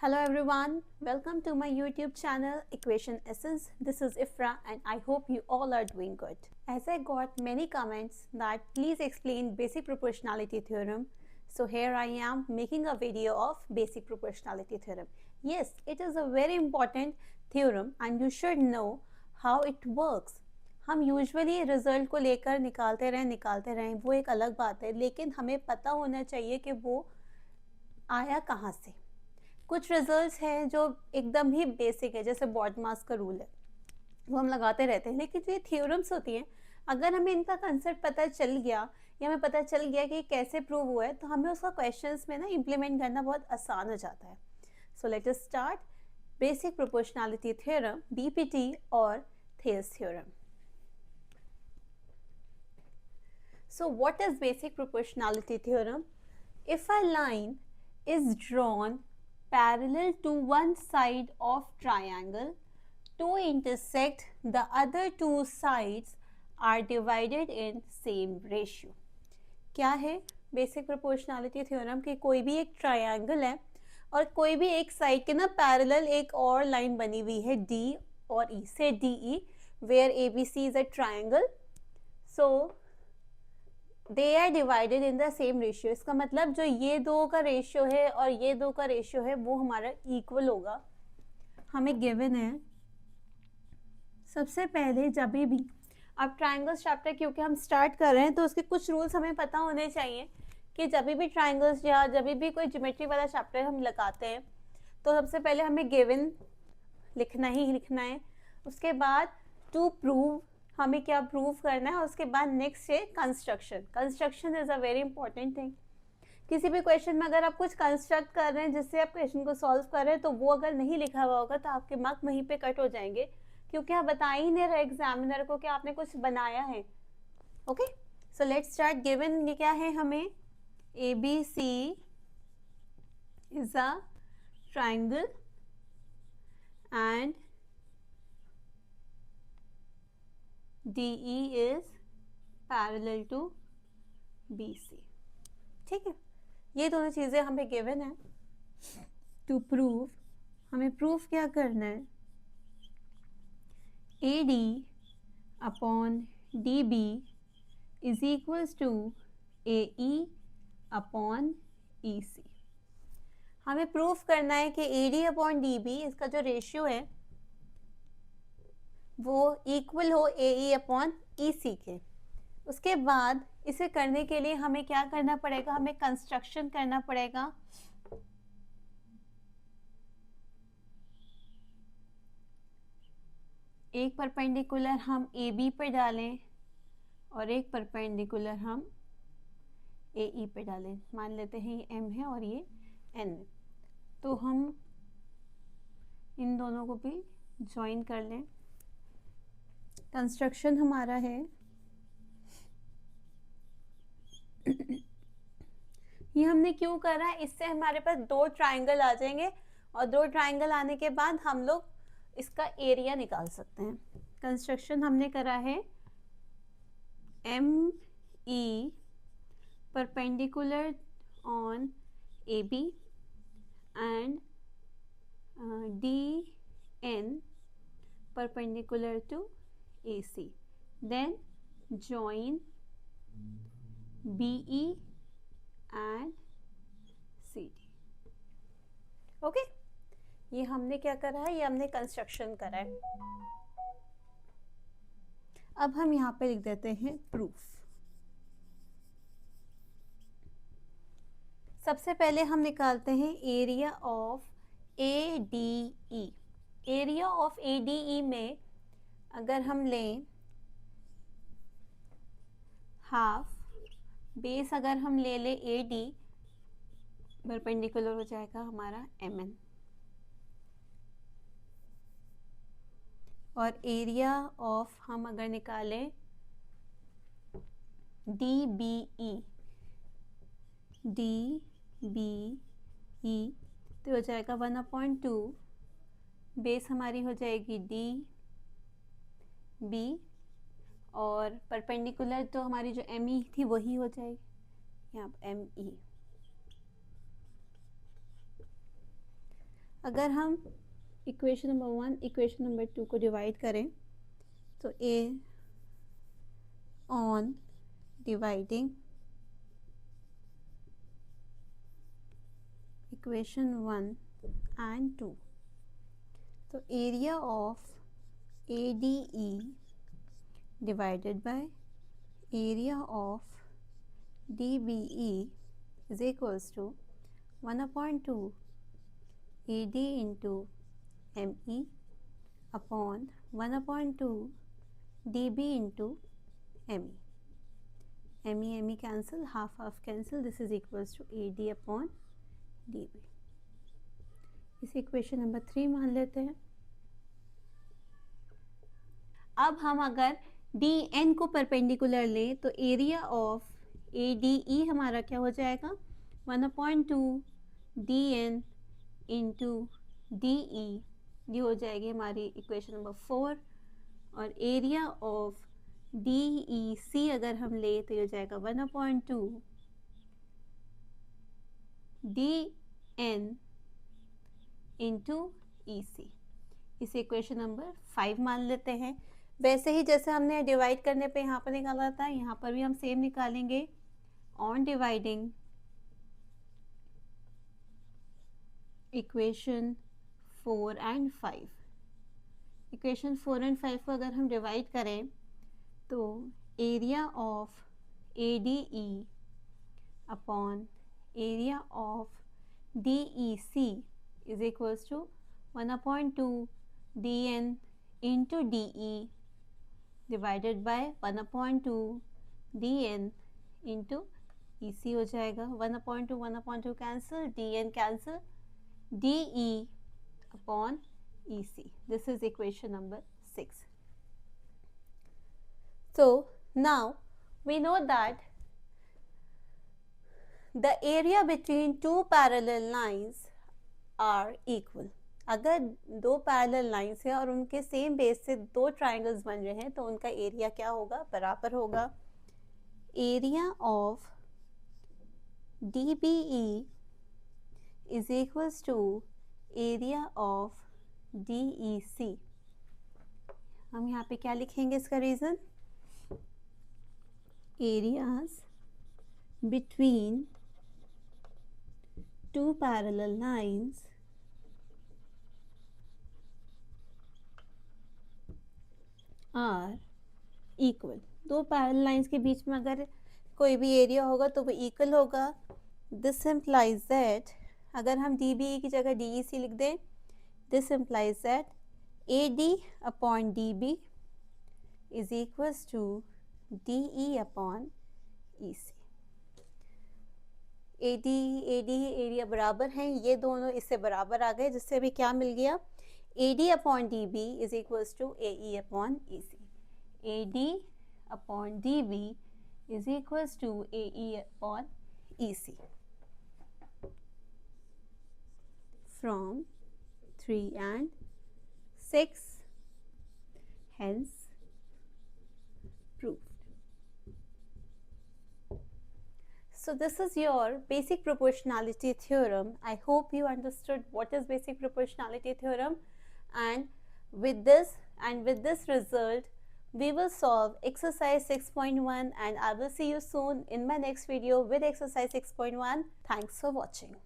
Hello everyone, welcome to my YouTube channel Equation Essence. This is Ifra and I hope you all are doing good. As I got many comments that please explain basic proportionality theorem, so here I am making a video of basic proportionality theorem. Yes, it is a very important theorem and you should know how it works. हम usually result को लेकर निकालते रहें वो एक अलग बात है, लेकिन हमें पता होना चाहिए कि वो आया कहाँ से. कुछ रिजल्ट्स हैं जो एकदम ही बेसिक है, जैसे बॉडमास का रूल है, वो हम लगाते रहते हैं, लेकिन जो ये थ्योरम्स होती हैं, अगर हमें इनका कंसेप्ट पता चल गया या हमें पता चल गया कि कैसे प्रूव हुआ है, तो हमें उसका क्वेश्चंस में ना इम्प्लीमेंट करना बहुत आसान हो जाता है. So let us start basic proportionality theorem, BPT और Thales theorem. So what is basic proportionality theorem? If a line is drawn parallel to one side of triangle, to intersect the other two sides are divided in same ratio. क्या है basic proportionality theorem? कि कोई भी एक triangle है और कोई भी एक साइड के ना पैरेलल एक और लाइन बनी हुई है D और E से DE, where ABC is a triangle, so they are divided in the same ratio. इसका मतलब जो ये दो का रेशियो है और ये दो का रेशियो है वो हमारा इक्वल होगा. हमें गिवन है. सबसे पहले जब भी अब ट्रायंगल्स चैप्टर क्योंकि हम स्टार्ट कर रहे हैं तो उसके कुछ रूल्स हमें पता होने चाहिए कि जब भी ट्रायंगल्स या जब भी कोई ज्योमेट्री वाला चैप्टर हम लगाते हैं तो सबसे पहले हमें गिवन लिखना ही लिखना है. उसके बाद टू प्रूव, हमें क्या प्रूव करना है. उसके बाद नेक्स्ट है construction. Construction is a very important thing. किसी भी क्वेश्चन में अगर आप कुछ कंस्ट्रक्ट कर रहे हैं जिससे आप क्वेश्चन को सॉल्व कर रहे हैं तो वो अगर नहीं लिखा हुआ होगा तो आपके मार्क वहीं पे कट हो जाएंगे, क्योंकि आप बता ही नहीं रहे एग्जामिनर को कि आपने कुछ बनाया है. Okay, so let's start. Given क्या है हमें? ABC is a triangle and DE is parallel to BC. ठीक है, ये दोनों चीज़ें हमें गिवन है. टू प्रूव हमें प्रूफ क्या करना है? AD upon DB is equals to AE upon EC. हमें प्रूफ करना है कि AD अपॉन DB इसका जो रेशियो है वो इक्वल हो AE अपॉन EC के. उसके बाद इसे करने के लिए हमें क्या करना पड़ेगा? हमें कंस्ट्रक्शन करना पड़ेगा. एक परपेंडिकुलर हम AB पे डालें और एक परपेंडिकुलर हम AE पे डालें. मान लेते हैं ये M है और ये N है, तो हम इन दोनों को भी ज्वाइन कर लें. कंस्ट्रक्शन हमारा है ये हमने क्यों करा है? इससे हमारे पास दो ट्रायंगल आ जाएंगे और दो ट्रायंगल आने के बाद हम लोग इसका एरिया निकाल सकते हैं. कंस्ट्रक्शन हमने करा है ME perpendicular on AB and DN perpendicular to AC, then join BE and CD. Okay, ये हमने क्या करा है? ये हमने कंस्ट्रक्शन करा है. अब हम यहाँ पे लिख देते हैं प्रूफ. सबसे पहले हम निकालते हैं area of ADE. Area of ADE में अगर हम लें हाफ, बेस अगर हम ले ले AD, परपेंडिकुलर हो जाएगा हमारा MN, और एरिया ऑफ हम अगर निकालें DBE तो हो जाएगा 1/2. बेस हमारी हो जाएगी DB और परपेंडिकुलर तो हमारी जो ME थी वही हो जाएगी यहाँ ME. अगर हम इक्वेशन नंबर 1 इक्वेशन नंबर 2 को डिवाइड करें तो ए ऑन डिवाइडिंग इक्वेशन 1 and 2, तो area of ADE divided by area of DBE is equals to 1/2 AD into ME upon 1/2 DB into ME. ME cancel, half cancel, this is equals to AD upon DB. इस equation number 3 मान लेते हैं। अब हम अगर DN को perpendicular लें तो एरिया ऑफ ADE हमारा क्या हो जाएगा 1/2 DN इंटू DE, ये हो जाएगी हमारी इक्वेशन नंबर 4। और एरिया ऑफ DEC अगर हम ले तो ये हो जाएगा 1/2 DN इंटू EC। इस इक्वेशन नंबर 5 मान लेते हैं। वैसे ही जैसे हमने डिवाइड करने पे यहाँ पर निकाला था, यहाँ पर भी हम सेम निकालेंगे। On dividing equation 4 and 5, equation 4 and 5 को अगर हम डिवाइड करें तो area of ADE upon area of DEC is equals to 1/2 DN into DE divided by 1/2 DN into EC हो जाएगा। 1/2 cancel, DN cancel, DE upon EC. This is equation number 6. So now we know that the area between two parallel lines are equal. अगर दो parallel lines हैं और उनके same base से दो triangles बन रहे हैं तो उनका एरिया क्या होगा, बराबर होगा area of DBE is equals to area of DEC। हम यहाँ पे क्या लिखेंगे इसका reason, areas between two parallel lines are equal. दो पैरेलल लाइंस के बीच में अगर कोई भी एरिया होगा तो वो इक्वल होगा। दिस इम्प्लाइज दैट अगर हम DBE की जगह DEC लिख दें, this implies that AD upon DB is equals to DE upon EC। AD area बराबर हैं, ये दोनों इससे बराबर आ गए, जिससे अभी क्या मिल गया, AD upon DB is equals to AE upon EC। AD upon DB is equals to AE upon EC। From 3 and 6, hence proved. So this is your basic proportionality theorem. I hope you understood what is basic proportionality theorem, and with this result we will solve exercise 6.1, and I will see you soon in my next video with exercise 6.1. Thanks for watching.